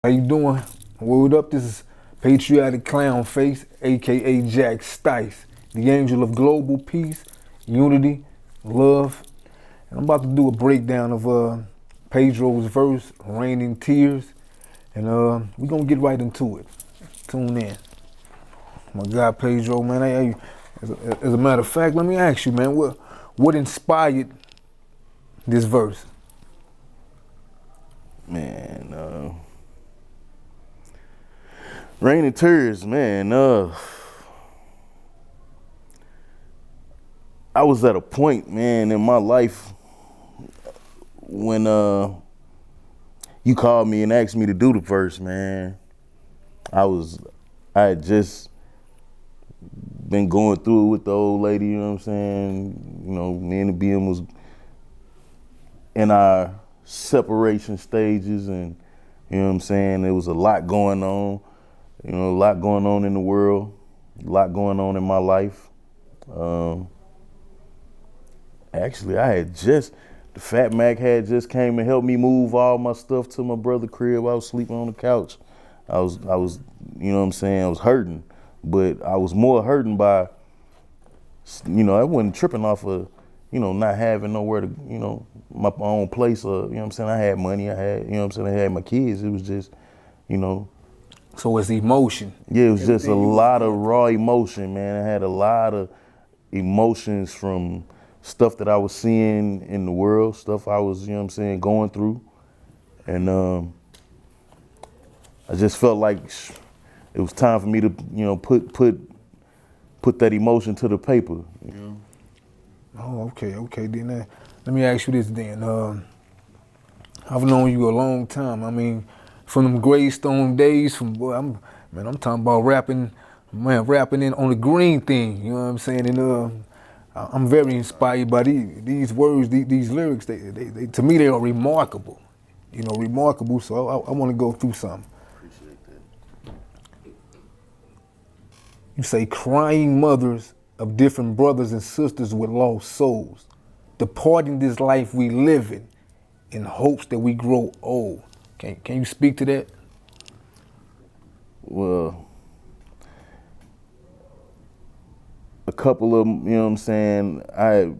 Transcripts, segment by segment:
How you doing? Word up, this is Patriotic Klown Face, aka Jack Stice, the angel of global peace, unity, love. And I'm about to do a breakdown of Paydro's verse, Rain in Tears, and we're gonna get right into it. Tune in. My guy Paydro, man, as a matter of fact, let me ask you, man, what inspired this verse? Man, Rain and Tears, man. I was at a point, man, in my life when you called me and asked me to do the verse, man. I had just been going through it with the old lady, you know what I'm saying? You know, me and the BM was in our separation stages, and you know what I'm saying, there was a lot going on, you know, a lot going on in the world, a lot going on in my life. Actually, the Fat Mac had just came and helped me move all my stuff to my brother's crib. I was sleeping on the couch. I was, you know what I'm saying, I was hurting, but I was more hurting by, you know, I wasn't tripping off of, you know, not having nowhere to, you know, my own place, or, you know what I'm saying, I had money, I had, you know what I'm saying, I had my kids. It was just, you know. So it's emotion. Yeah, it was just a lot of raw emotion, man. I had a lot of emotions from stuff that I was seeing in the world, stuff I was, you know what I'm saying, going through. And I just felt like it was time for me to, you know, put that emotion to the paper, you know. Oh, okay. Then let me ask you this then. I've known you a long time. I mean, from them Greystone days, I'm talking about rapping in on the green thing. You know what I'm saying? And I'm very inspired by these words, these lyrics. They to me they are remarkable. You know, remarkable. So I want to go through something. Appreciate that. You say crying mothers of different brothers and sisters with lost souls, departing this life we live in hopes that we grow old. Can you speak to that? Well, a couple of them, you know what I'm saying, I had a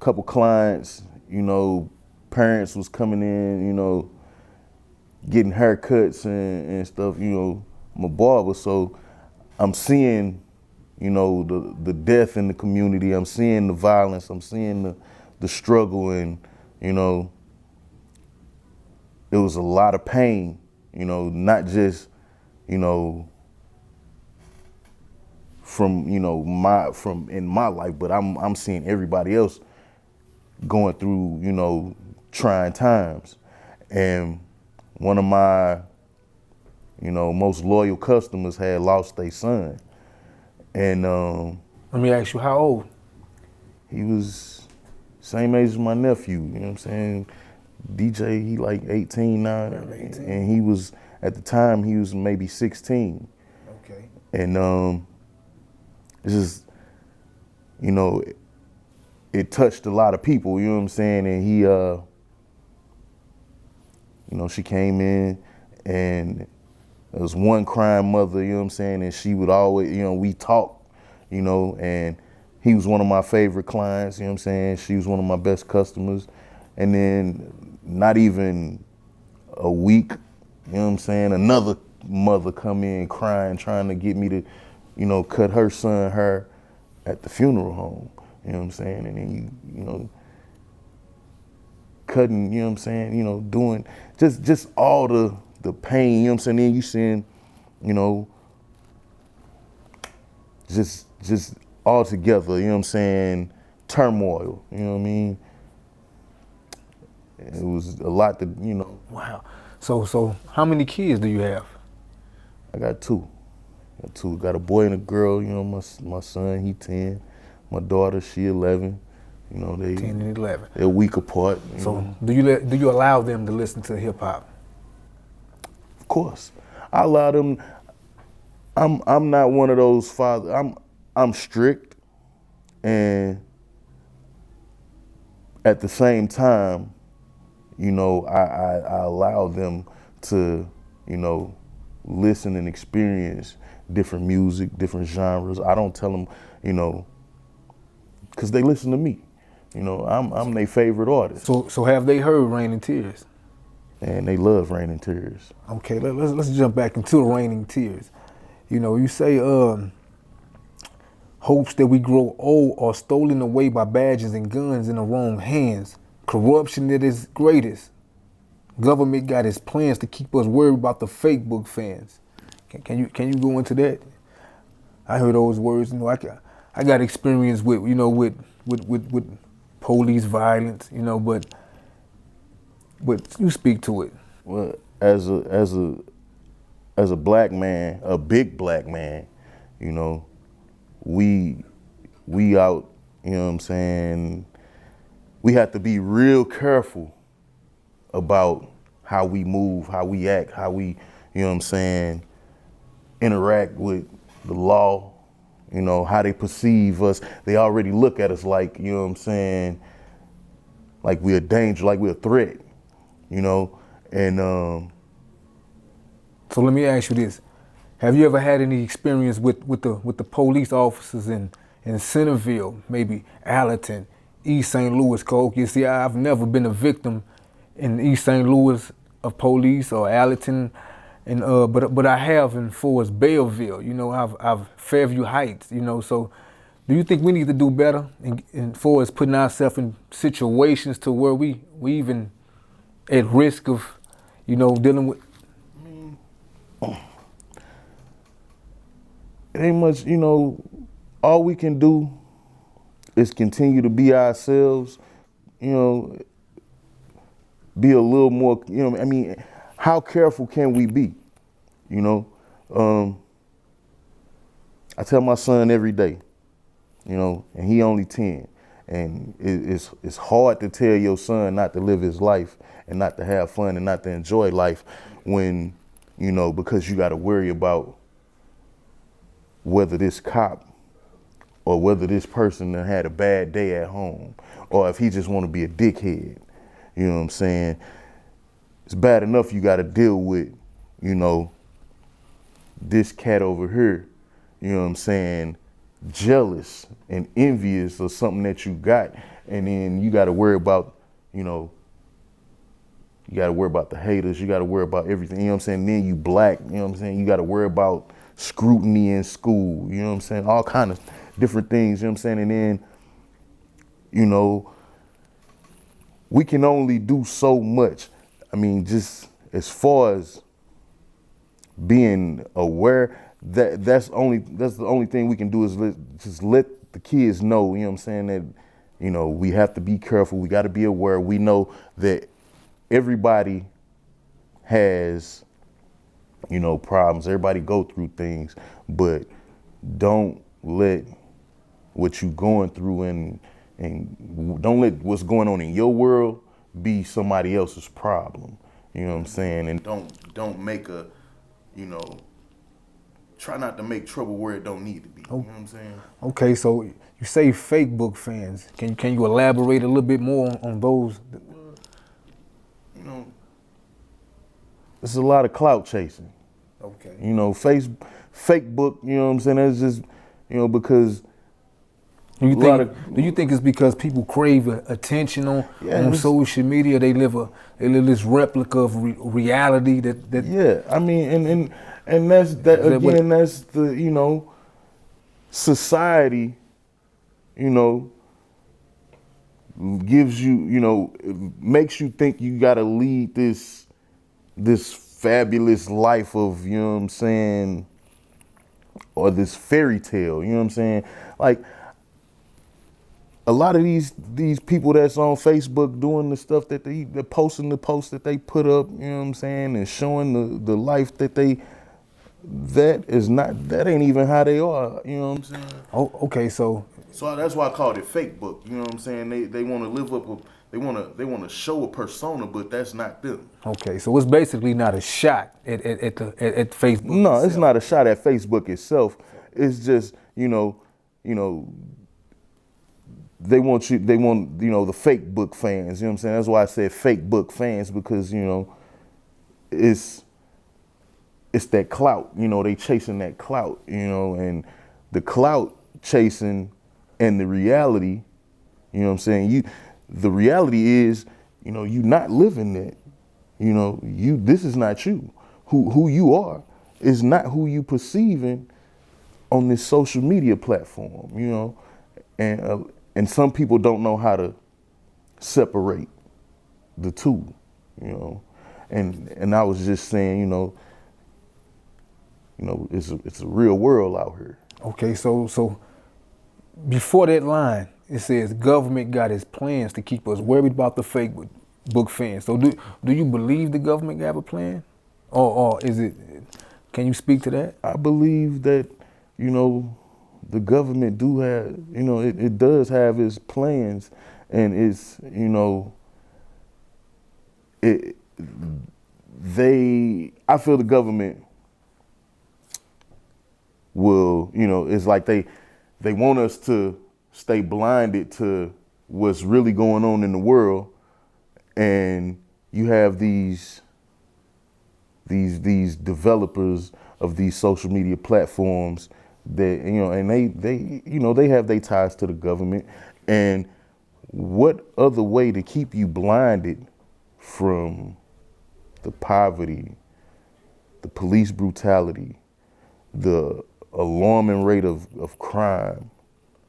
couple clients, you know, parents was coming in, you know, getting haircuts and stuff, you know, I'm a barber, so I'm seeing, you know, the death in the community. I'm seeing the violence. I'm seeing the struggle, and, you know, it was a lot of pain, you know, not just, you know, from, you know, from in my life, but I'm seeing everybody else going through, you know, trying times. And one of my, you know, most loyal customers had lost their son. And Let me ask you, how old? he was same age as my nephew, you know what I'm saying? DJ, he like 18 now, 18. And he was, at the time, he was maybe 16. Okay. And it's just, you know, it touched a lot of people, you know what I'm saying? And he, you know, she came in, and there was one crying mother, you know what I'm saying? And she would always, you know, we talked, you know, and he was one of my favorite clients, you know what I'm saying? She was one of my best customers. And then not even a week, you know what I'm saying, another mother come in crying, trying to get me to, you know, cut her son hair at the funeral home, you know what I'm saying? And then you know, cutting, you know what I'm saying, you know, doing just all the pain, you know what I'm saying? Then you seeing, you know, just all together, you know what I'm saying, turmoil, you know what I mean? It was a lot to, you know. Wow. So how many kids do you have? I got two. Got a boy and a girl, you know, my son, he 10. My daughter, she 11. You know, 10 and 11. They're a week apart. So do you allow them to listen to hip hop? Of course. I allow them. I'm not one of those fathers. I'm strict, and at the same time, you know, I allow them to, you know, listen and experience different music, different genres. I don't tell them, you know, because they listen to me. You know, I'm their favorite artist. So have they heard Raining Tears? And they love Raining Tears. Okay, let's jump back into Raining Tears. You know, you say hopes that we grow old are stolen away by badges and guns in the wrong hands. Corruption at its greatest. Government got its plans to keep us worried about the fake book fans. Can you go into that? I heard those words. You know, I got experience with with police violence. You know, but you speak to it. Well, as a black man, a big black man, you know, we out, you know what I'm saying, we have to be real careful about how we move, how we act, how we, you know what I'm saying, interact with the law, you know, how they perceive us. They already look at us like, you know what I'm saying, like we're a danger, like we're a threat, you know, and So let me ask you this. Have you ever had any experience with the police officers in Centerville, maybe Allerton, East St. Louis, Coke? You see, I've never been a victim in East St. Louis of police or Allerton, and but I have in Forest Belleville. You know, I've Fairview Heights. You know, so do you think we need to do better in for us putting ourselves in situations to where we even at risk of, you know, dealing with? It ain't much, you know, all we can do is continue to be ourselves, you know, be a little more, you know, I mean, how careful can we be, you know? I tell my son every day, you know, and he only 10, and it's hard to tell your son not to live his life and not to have fun and not to enjoy life when, you know, because you got to worry about whether this cop or whether this person had a bad day at home or if he just want to be a dickhead. You know what I'm saying? It's bad enough you got to deal with, you know, this cat over here, you know what I'm saying, jealous and envious of something that you got. And then you got to worry about, you know, you got to worry about the haters. You got to worry about everything. You know what I'm saying? Then you black, you know what I'm saying? You got to worry about scrutiny in school, you know what I'm saying? All kind of different things, you know what I'm saying? And then, you know, we can only do so much. I mean, just as far as being aware, that's the only thing we can do is just let the kids know, you know what I'm saying, that, you know, we have to be careful. We got to be aware. We know that everybody has, you know, problems. Everybody go through things, but don't let what you going through and don't let what's going on in your world be somebody else's problem. You know what I'm saying? And don't make a, you know, try not to make trouble where it don't need to be. You know what I'm saying? Okay, so you say fake book fans. Can you elaborate a little bit more on those? You know, there's a lot of clout chasing. Okay. You know, fake book, you know what I'm saying? That's just, you know, because do you think it's because people crave attention on social media? They live this replica of reality that. Yeah, I mean, and that's that again. That's the, you know, society, you know, gives you, you know, makes you think you got to lead this fabulous life of, you know what I'm saying, or this fairy tale, you know what I'm saying? Like, a lot of these people that's on Facebook doing the stuff that they're posting the posts that they put up, you know what I'm saying, and showing the life that that ain't even how they are, you know what I'm saying? Oh, okay, so that's why I called it fake book, you know what I'm saying? They want to live up with, they want to show a persona, but that's not them. Okay, so it's basically not a shot at Facebook. No, itself. It's not a shot at Facebook itself. It's just, you know, they want, you know, the fake book fans, you know what I'm saying? That's why I said fake book fans, because, you know, it's it's that clout, you know, they chasing that clout, you know, and the clout chasing and the reality, you know what I'm saying? The reality is, you know, you not living that. You know, this is not you. Who you are is not who you perceiving on this social media platform, you know. And some people don't know how to separate the two, you know. And I was just saying, you know, it's a real world out here. Okay, so before that line, it says government got its plans to keep us worried about the fake book fans. So do you believe the government have a plan, or is it? Can you speak to that? I believe that, you know, the government do have, you know, it does have its plans, and it's, you know, I feel the government will, you know, it's like they want us to stay blinded to what's really going on in the world, and you have these developers of these social media platforms that, you know, and they you know, they have their ties to the government. And what other way to keep you blinded from the poverty, the police brutality, the alarming rate of crime?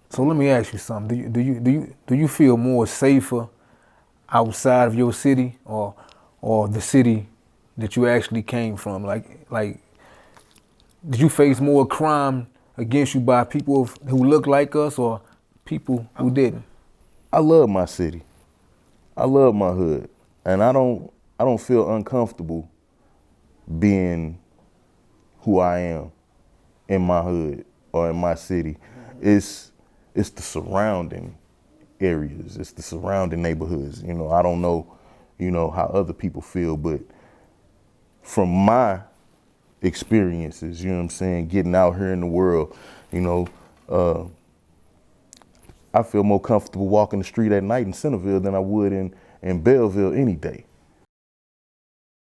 So let me ask you something. Do you feel more safer outside of your city, or the city that you actually came from? Like did you face more crime against you by people who look like us, or people who didn't? I love my city. I love my hood, and I don't feel uncomfortable being who I am in my hood or in my city. It's the surrounding areas. It's the surrounding neighborhoods. You know, I don't know, you know, how other people feel, but from my experiences, you know what I'm saying, getting out here in the world, you know, I feel more comfortable walking the street at night in Centerville than I would in Belleville any day.